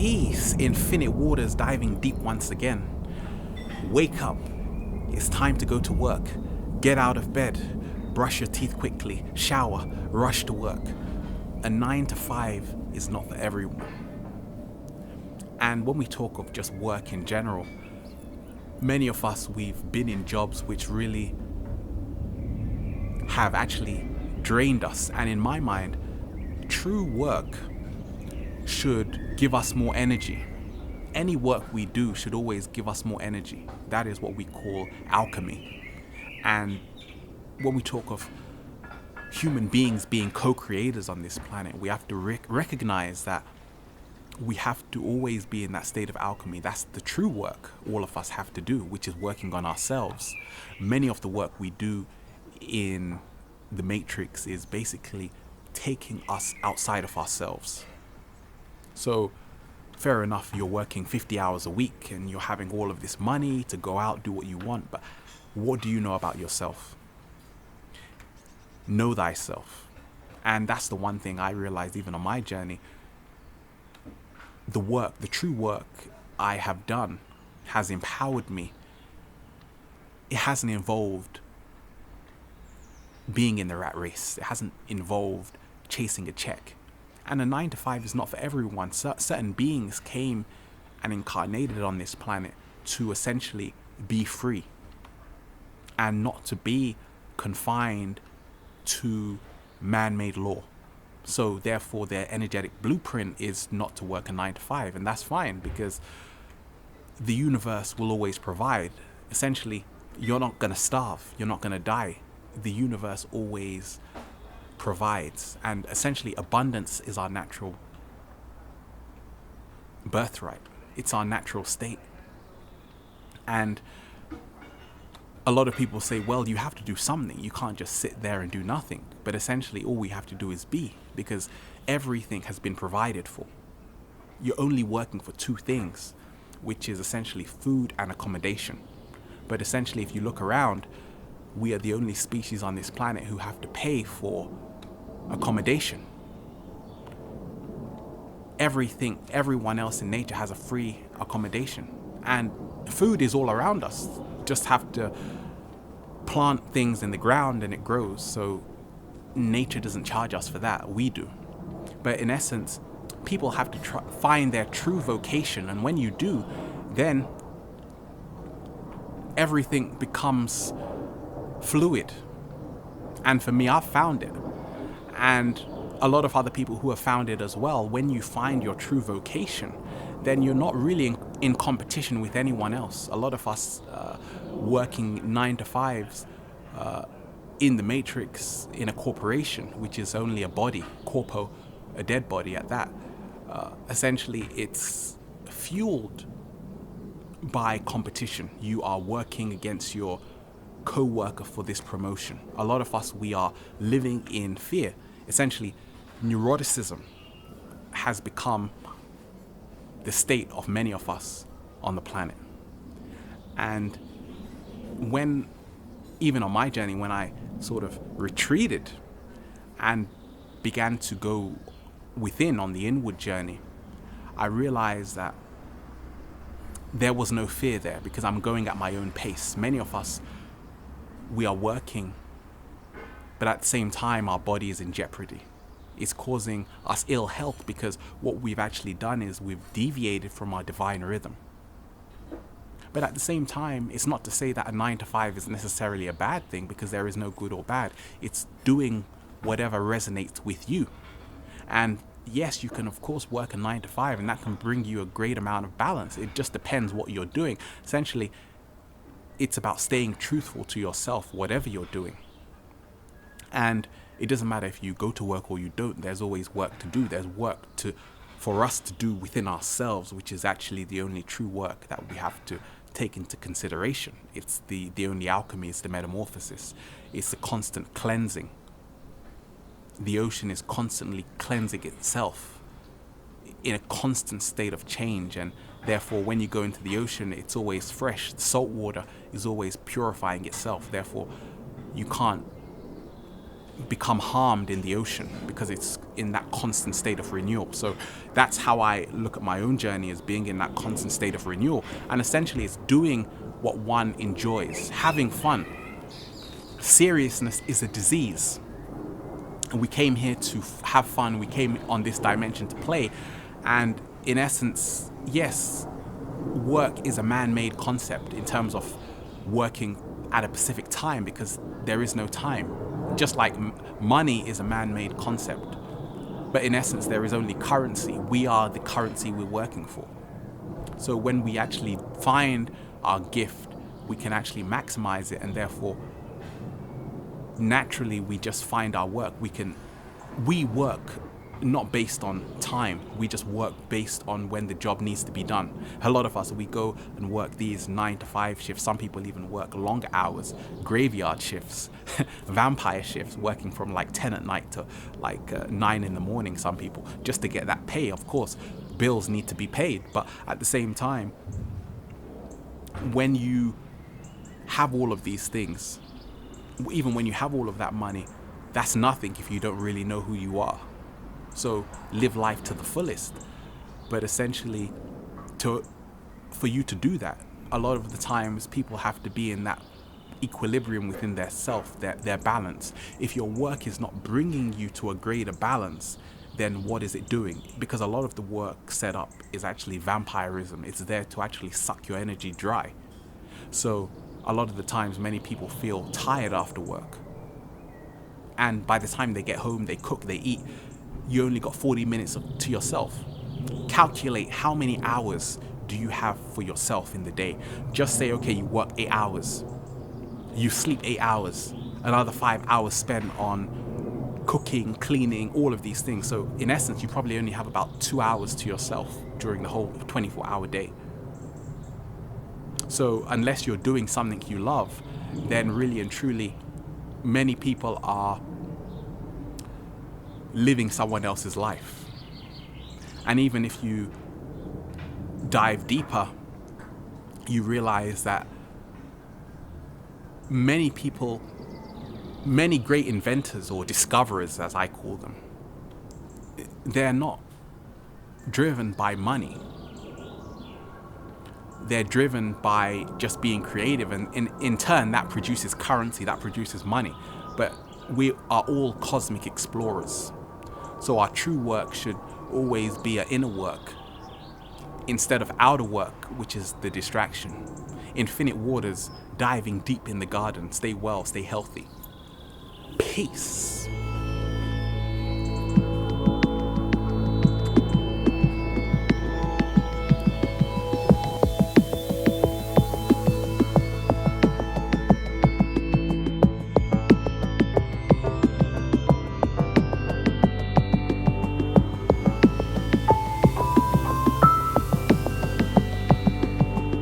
Peace, infinite waters diving deep once again. Wake up. It's time to go to work. Get out of bed. Brush your teeth quickly. Shower. Rush to work. A 9 to 5 is not for everyone. And when we talk of just work in general, many of us, we've been in jobs which really have actually drained us. And in my mind, true work should give us more energy. Any work we do should always give us more energy. That is what we call alchemy. And when we talk of human beings being co-creators on this planet, we have to recognize that we have to always be in that state of alchemy. That's the true work all of us have to do, which is working on ourselves. Many of the work we do in the Matrix is basically taking us outside of ourselves. So fair enough, you're working 50 hours a week and you're having all of this money to go out, do what you want, but what do you know about yourself? Know thyself. And that's the one thing I realized even on my journey. The work, the true work I have done has empowered me. It hasn't involved being in the rat race. It hasn't involved chasing a check. And a 9 to 5 is not for everyone. Certain beings came and incarnated on this planet to essentially be free and not to be confined to man-made law. So therefore their energetic blueprint is not to work a 9 to 5, and that's fine because the universe will always provide. Essentially, you're not going to starve, you're not going to die. The universe always provides, and essentially abundance is our natural birthright. It's our natural state. And a lot of people say, well, you have to do something. You can't just sit there and do nothing. But essentially all we have to do is be, because everything has been provided for. You're only working for two things, which is essentially food and accommodation. But essentially, if you look around, we are the only species on this planet who have to pay for accommodation. Everyone else in nature has a free accommodation. And food is all around us. Just have to plant things in the ground and it grows. So nature doesn't charge us for that. We do. But in essence, people have to find their true vocation. And when you do, then everything becomes fluid. And for me, I've found it. And a lot of other people who have found it as well. When you find your true vocation, then you're not really in competition with anyone else. A lot of us working 9 to 5s in the Matrix, in a corporation, which is only a body, corpo, a dead body at that. Essentially, it's fueled by competition. You are working against your co-worker for this promotion. A lot of us, we are living in fear. Essentially, neuroticism has become the state of many of us on the planet. And when, even on my journey, when I sort of retreated and began to go within on the inward journey, I realized that there was no fear there because I'm going at my own pace. Many of us, we are working, but at the same time, our body is in jeopardy. It's causing us ill health because what we've actually done is we've deviated from our divine rhythm. But at the same time, it's not to say that a 9 to 5 is necessarily a bad thing because there is no good or bad. It's doing whatever resonates with you. And yes, you can of course work a 9 to 5 and that can bring you a great amount of balance. It just depends what you're doing. Essentially, it's about staying truthful to yourself, whatever you're doing. And it doesn't matter if you go to work or you don't, there's always work to do. There's work for us to do within ourselves, which is actually the only true work that we have to take into consideration. It's the only alchemy, it's the metamorphosis. It's the constant cleansing. The ocean is constantly cleansing itself in a constant state of change, and therefore when you go into the ocean, it's always fresh. The salt water is always purifying itself. Therefore, you can't become harmed in the ocean because it's in that constant state of renewal. So that's how I look at my own journey, as being in that constant state of renewal. And essentially it's doing what one enjoys, having fun. Seriousness is a disease. And we came here to have fun. We came on this dimension to play. And in essence, yes, work is a man-made concept in terms of working at a specific time, because there is no time. Just like money is a man-made concept. But in essence, there is only currency. We are the currency we're working for. So when we actually find our gift, we can actually maximize it, and therefore, naturally, we just find our work. We work not based on time. We just work based on when the job needs to be done. A lot of us, we go and work these 9 to 5 shifts. Some people even work longer hours, graveyard shifts, vampire shifts, working from like 10 at night to like 9 in the morning, some people, just to get that pay. Of course, bills need to be paid. But at the same time, when you have all of these things, even when you have all of that money, that's nothing if you don't really know who you are. So live life to the fullest. But essentially, for you to do that, a lot of the times people have to be in that equilibrium within their self, their balance. If your work is not bringing you to a greater balance, then what is it doing? Because a lot of the work set up is actually vampirism. It's there to actually suck your energy dry. So a lot of the times, many people feel tired after work. And by the time they get home, they cook, they eat, you only got 40 minutes to yourself. Calculate how many hours do you have for yourself in the day. Just say, okay, you work 8 hours. You sleep 8 hours. Another 5 hours spent on cooking, cleaning, all of these things. So in essence, you probably only have about 2 hours to yourself during the whole 24-hour day. So unless you're doing something you love, then really and truly, many people are living someone else's life. And even if you dive deeper, you realize that many people, many great inventors or discoverers, as I call them, they're not driven by money. They're driven by just being creative, and in turn that produces currency, that produces money. But we are all cosmic explorers. So our true work should always be an inner work instead of outer work, which is the distraction. Infinite waters, diving deep in the garden. Stay well, stay healthy. Peace.